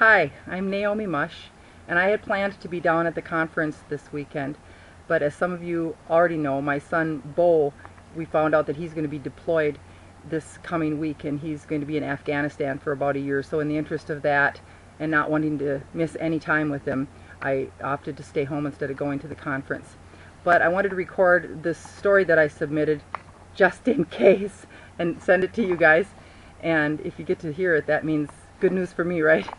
Hi, I'm Naomi Musch, and I had planned to be down at the conference this weekend, but as some of you already know, my son Bo, we found out that he's going to be deployed this coming week, and he's going to be in Afghanistan for about a year. So in the interest of that, and not wanting to miss any time with him, I opted to stay home instead of going to the conference. But I wanted to record this story that I submitted just in case and send it to you guys. And if you get to hear it, that means good news for me, right?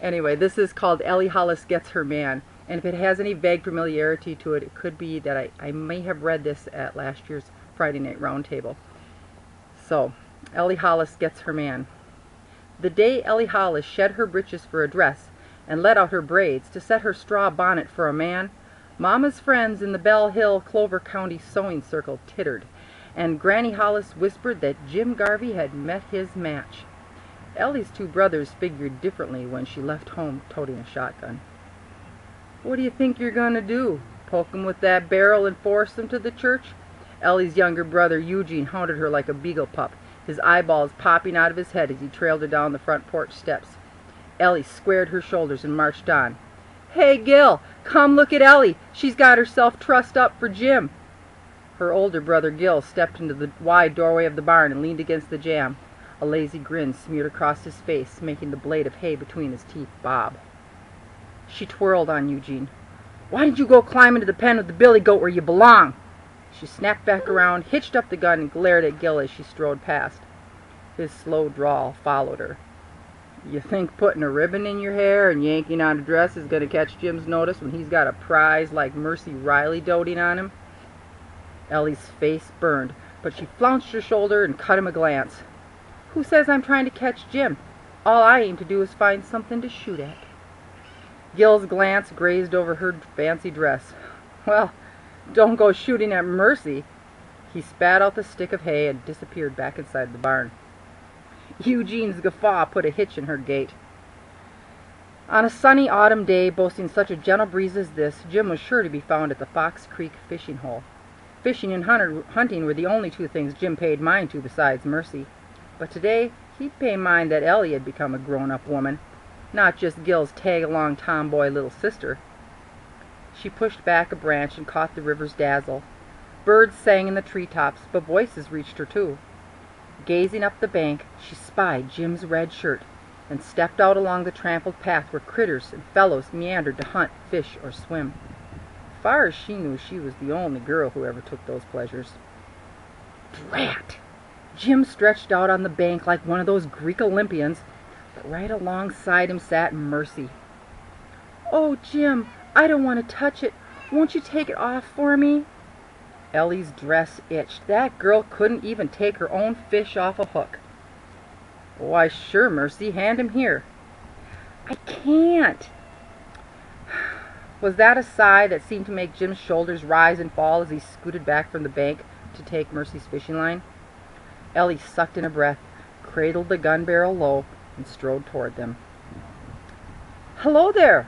Anyway, this is called Ellie Hollis Gets Her Man. And if it has any vague familiarity to it, it could be that I may have read this at last year's Friday Night Roundtable. So, Ellie Hollis Gets Her Man. The day Ellie Hollis shed her breeches for a dress and let out her braids to set her straw bonnet for a man, Mama's friends in the Bell Hill, Clover County sewing circle tittered, and Granny Hollis whispered that Jim Garvey had met his match. Ellie's two brothers figured differently when she left home toting a shotgun. "What do you think you're going to do? Poke 'em with that barrel and force them to the church?" Ellie's younger brother Eugene hounded her like a beagle pup, his eyeballs popping out of his head as he trailed her down the front porch steps. Ellie squared her shoulders and marched on. "Hey, Gil, come look at Ellie. She's got herself trussed up for Jim." Her older brother Gil stepped into the wide doorway of the barn and leaned against the jamb. A lazy grin smeared across his face, making the blade of hay between his teeth bob. She twirled on Eugene. "Why didn't you go climb into the pen with the billy goat where you belong?" She snapped back around, hitched up the gun, and glared at Gil as she strode past. His slow drawl followed her. "You think putting a ribbon in your hair and yanking on a dress is going to catch Jim's notice when he's got a prize like Mercy Riley doting on him?" Ellie's face burned, but she flounced her shoulder and cut him a glance. "Who says I'm trying to catch Jim? All I aim to do is find something to shoot at." Gil's glance grazed over her fancy dress. "Well, don't go shooting at Mercy." He spat out the stick of hay and disappeared back inside the barn. Eugene's guffaw put a hitch in her gait. On a sunny autumn day boasting such a gentle breeze as this, Jim was sure to be found at the Fox Creek fishing hole. Fishing and hunting were the only two things Jim paid mind to besides Mercy. But today he'd pay mind that Ellie had become a grown-up woman, not just Gil's tag-along tomboy little sister. She pushed back a branch and caught the river's dazzle. Birds sang in the treetops, but voices reached her too. Gazing up the bank, she spied Jim's red shirt and stepped out along the trampled path where critters and fellows meandered to hunt, fish, or swim. Far as she knew, she was the only girl who ever took those pleasures. Drat! Jim stretched out on the bank like one of those Greek Olympians, but right alongside him sat Mercy. "Oh, Jim, I don't want to touch it. Won't you take it off for me?" Ellie's dress itched. That girl couldn't even take her own fish off a hook. "Why, sure, Mercy. Hand him here." "I can't." Was that a sigh that seemed to make Jim's shoulders rise and fall as he scooted back from the bank to take Mercy's fishing line? Ellie sucked in a breath, cradled the gun barrel low, and strode toward them. "Hello there!"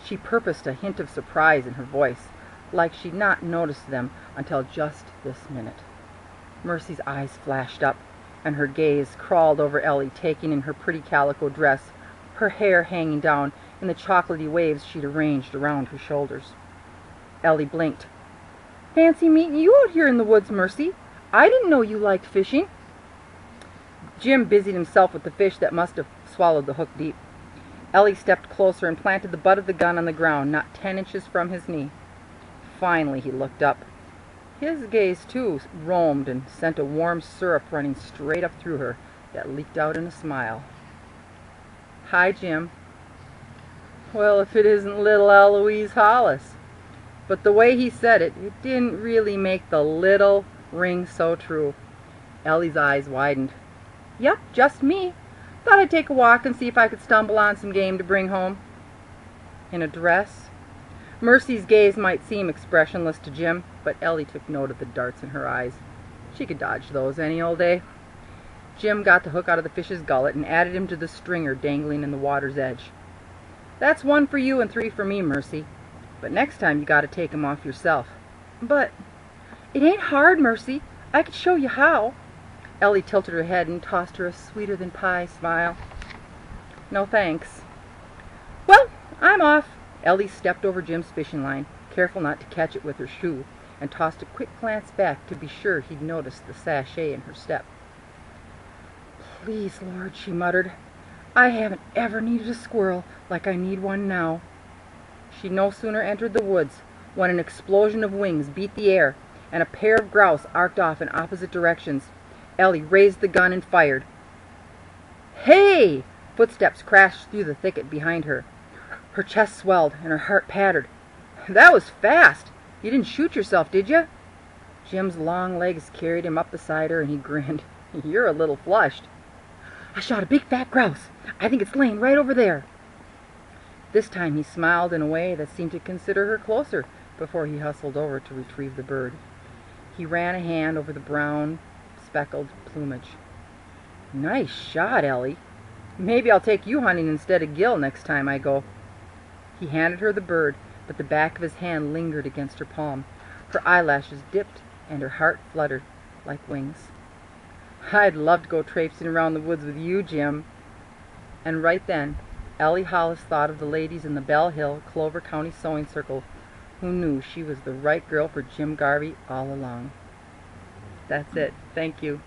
She purposed a hint of surprise in her voice, like she'd not noticed them until just this minute. Mercy's eyes flashed up, and her gaze crawled over Ellie, taking in her pretty calico dress, her hair hanging down in the chocolatey waves she'd arranged around her shoulders. Ellie blinked. "Fancy meeting you out here in the woods, Mercy. I didn't know you liked fishing." Jim busied himself with the fish that must have swallowed the hook deep. Ellie stepped closer and planted the butt of the gun on the ground, not 10 inches from his knee. Finally he looked up. His gaze, too, roamed and sent a warm syrup running straight up through her that leaked out in a smile. "Hi, Jim." Well, if it isn't little Eloise Hollis. But the way he said it, it didn't really make the little ring so true. Ellie's eyes widened. "Yep, just me. Thought I'd take a walk and see if I could stumble on some game to bring home." "In a dress?" Mercy's gaze might seem expressionless to Jim, but Ellie took note of the darts in her eyes. She could dodge those any old day. Jim got the hook out of the fish's gullet and added him to the stringer dangling in the water's edge. "That's 1 for you and 3 for me, Mercy. But next time you got to take 'em off yourself." "But it ain't hard, Mercy. I could show you how." Ellie tilted her head and tossed her a sweeter-than-pie smile. "No thanks." I'm off. Ellie stepped over Jim's fishing line, careful not to catch it with her shoe, and tossed a quick glance back to be sure he'd noticed the sachet in her step. Please, Lord, she muttered. I haven't ever needed a squirrel like I need one now. She no sooner entered the woods when an explosion of wings beat the air, and a pair of grouse arced off in opposite directions. Ellie raised the gun and fired. Hey! Footsteps crashed through the thicket behind her. Her chest swelled and her heart pattered. That was fast! You didn't shoot yourself, did you? Jim's long legs carried him up beside her, and he grinned. You're a little flushed. I shot a big fat grouse. I think it's laying right over there. This time he smiled in a way that seemed to consider her closer before he hustled over to retrieve the bird. He ran a hand over the brown, speckled plumage. Nice shot, Ellie. Maybe I'll take you hunting instead of Gil next time I go. He handed her the bird, but the back of his hand lingered against her palm. Her eyelashes dipped, and her heart fluttered like wings. I'd love to go traipsing around the woods with you, Jim. And right then, Ellie Hollis thought of the ladies in the Bell Hill, Clover County Sewing Circle, who knew she was the right girl for Jim Garvey all along. That's it. Thank you.